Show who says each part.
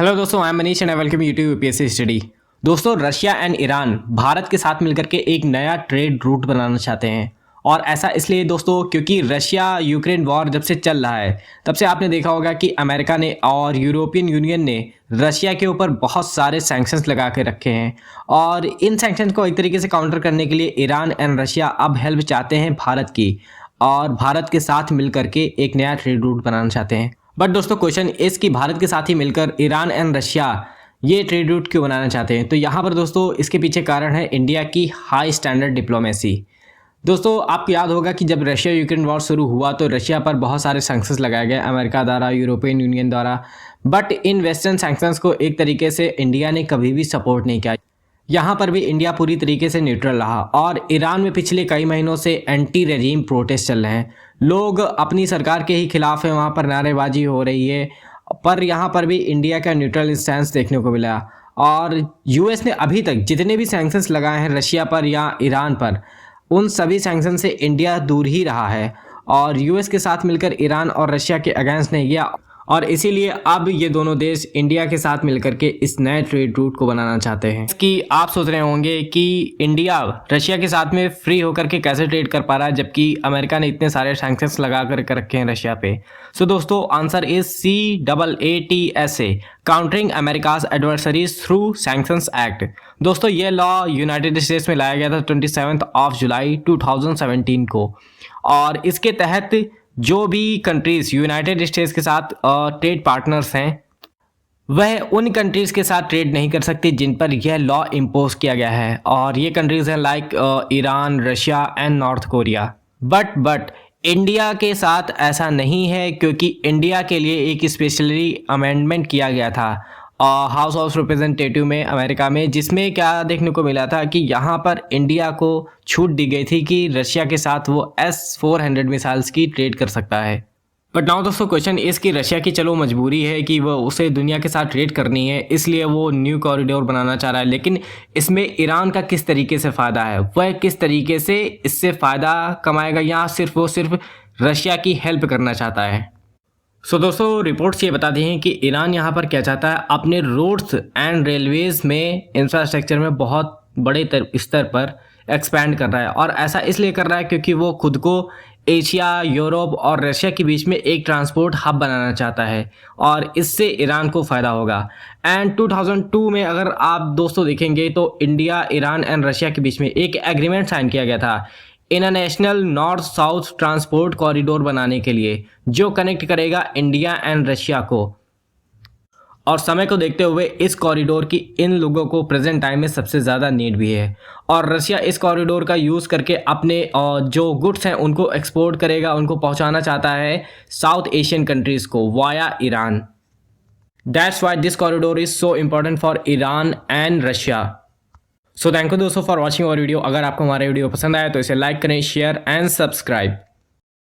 Speaker 1: Hello दोस्तों, I am Manish and I welcome you to UPSC study. दोस्तों, Russia and Iran Bharat के साथ मिलकर के एक नया ट्रेड रूट बनाना चाहते हैं। और ऐसा इसलिए दोस्तों क्योंकि रशिया यूक्रेन वॉर जब से चल रहा है तब से आपने देखा होगा कि अमेरिका ने और यूरोपियन यूनियन ने रशिया के ऊपर बहुत सारे सैंक्शंस लगा के रखे हैं। और इन सैंक्शंस को एक तरीके से काउंटर करने के लिए ईरान एंड रशिया अब हेल्प चाहते हैं भारत की, और भारत के साथ मिलकर के एक नया ट्रेड रूट बनाना चाहते हैं। बट दोस्तों, क्वेश्चन इस कि भारत के साथ ही मिलकर ईरान एंड रशिया ये ट्रेड रूट क्यों बनाना चाहते हैं। तो यहाँ पर दोस्तों इसके पीछे कारण है इंडिया की हाई स्टैंडर्ड डिप्लोमेसी। दोस्तों, आपको याद होगा कि जब रशिया यूक्रेन वॉर शुरू हुआ तो रशिया पर बहुत सारे सैंक्शंस लगाए गए अमेरिका द्वारा, यूरोपियन यूनियन द्वारा। बट इन वेस्टर्न सैंक्शंस को एक तरीके से इंडिया ने कभी भी सपोर्ट नहीं किया। यहाँ पर भी इंडिया पूरी तरीके से न्यूट्रल रहा। और ईरान में पिछले कई महीनों से एंटी रेजीम प्रोटेस्ट चल रहे हैं। लोग अपनी सरकार के ही खिलाफ है, वहाँ पर नारेबाजी हो रही है। पर यहाँ पर भी इंडिया का न्यूट्रल स्टैंस देखने को मिला। और यूएस ने अभी तक जितने भी सैंक्शंस लगाए हैं रशिया पर या ईरान पर, उन सभी सैंक्शन से इंडिया दूर ही रहा है। और यूएस के साथ मिलकर ईरान और रशिया के अगेंस्ट नहीं गया। और इसीलिए अब ये दोनों देश इंडिया के साथ मिलकर के इस नए ट्रेड रूट को बनाना चाहते हैं। कि आप सोच रहे होंगे कि इंडिया रशिया के साथ में फ्री होकर के कैसे ट्रेड कर पा रहा है जबकि अमेरिका ने इतने सारे सैंक्शंस लगा कर रखे हैं रशिया पे। सो दोस्तों, answer is CAATSA, countering America's adversaries through sanctions act. दोस्तों, ये लॉ यूनाइटेड स्टेट्स में लाया गया था 27 जुलाई 2017 को। और इसके तहत जो भी कंट्रीज यूनाइटेड स्टेट्स के साथ ट्रेड पार्टनर्स हैं वह उन कंट्रीज़ के साथ ट्रेड नहीं कर सकती जिन पर यह लॉ इम्पोज किया गया है। और ये कंट्रीज़ हैं like Iran, Russia and north Korea. But India के साथ ऐसा नहीं है, क्योंकि इंडिया के लिए एक स्पेशली अमेंडमेंट किया गया था हाउस ऑफ रिप्रेजेंटेटिव में अमेरिका में, जिसमें क्या देखने को मिला था कि यहाँ पर इंडिया को छूट दी गई थी कि रशिया के साथ वो S-400 मिसाइल्स की ट्रेड कर सकता है। बट नाउ दोस्तों, क्वेश्चन इस कि रशिया की चलो मजबूरी है कि वो उसे दुनिया के साथ ट्रेड करनी है, इसलिए वो न्यू कॉरिडोर बनाना चाह रहा है। लेकिन इसमें ईरान का किस तरीके से फ़ायदा है, वह किस तरीके से इससे फ़ायदा कमाएगा, या सिर्फ रशिया की हेल्प करना चाहता है। सो दोस्तों, रिपोर्ट्स ये बताती हैं कि ईरान यहाँ पर क्या चाहता है, अपने रोड्स एंड रेलवेज़ में इंफ्रास्ट्रक्चर में बहुत बड़े स्तर पर एक्सपैंड कर रहा है। और ऐसा इसलिए कर रहा है क्योंकि वो खुद को एशिया, यूरोप और रशिया के बीच में एक ट्रांसपोर्ट हब बनाना चाहता है, और इससे ईरान को फ़ायदा होगा। एंड 2002 में अगर आप दोस्तों देखेंगे तो इंडिया, ईरान एंड रशिया के बीच में एक एग्रीमेंट साइन किया गया था international north south transport corridor बनाने के लिए, जो कनेक्ट करेगा इंडिया एंड रशिया को। और समय को देखते हुए इस कॉरिडोर की इन लोगों को प्रेजेंट टाइम में सबसे ज़्यादा नीड भी है। और रशिया इस कॉरिडोर का यूज़ करके अपने जो गुड्स हैं उनको एक्सपोर्ट करेगा, उनको पहुंचाना चाहता है साउथ एशियन कंट्रीज़ को via Iran. That's why this corridor is so important for Iran and Russia. So thank you दोस्तों फॉर वॉचिंग आवर वीडियो। अगर आपको हमारा वीडियो पसंद आया तो इसे लाइक करें, शेयर एंड सब्सक्राइब।